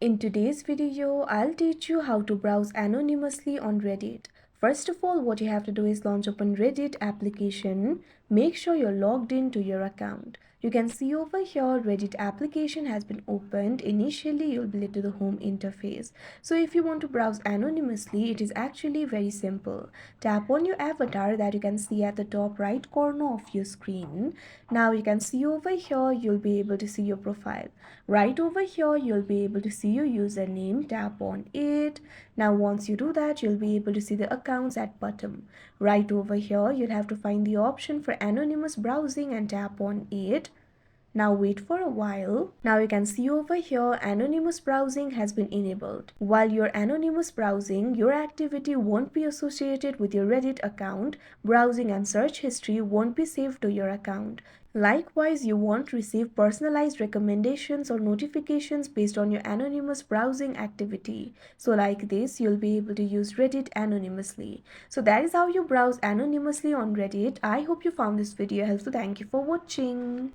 In today's video, I'll teach you how to browse anonymously on Reddit. First of all, what you have to do is launch open Reddit application. Make sure you're logged into your account. You can see over here Reddit application has been opened. Initially, you'll be led to the home interface. So if you want to browse anonymously, it is actually very simple. Tap on your avatar that you can see at the top right corner of your screen. Now you can see over here, you'll be able to see your profile. Right over here, you'll be able to see your username. Tap on it. Now once you do that, you'll be able to see the accounts at bottom. Right over here, you'll have to find the option for anonymous browsing and tap on it. Now wait for a while. Now you can see over here anonymous browsing has been enabled. While you're anonymous browsing, your activity won't be associated with your Reddit account. Browsing and search history won't be saved to your account. Likewise, you won't receive personalized recommendations or notifications based on your anonymous browsing activity. So like this, you'll be able to use Reddit anonymously. So that is how you browse anonymously on Reddit. I hope you found this video helpful. Thank you for watching.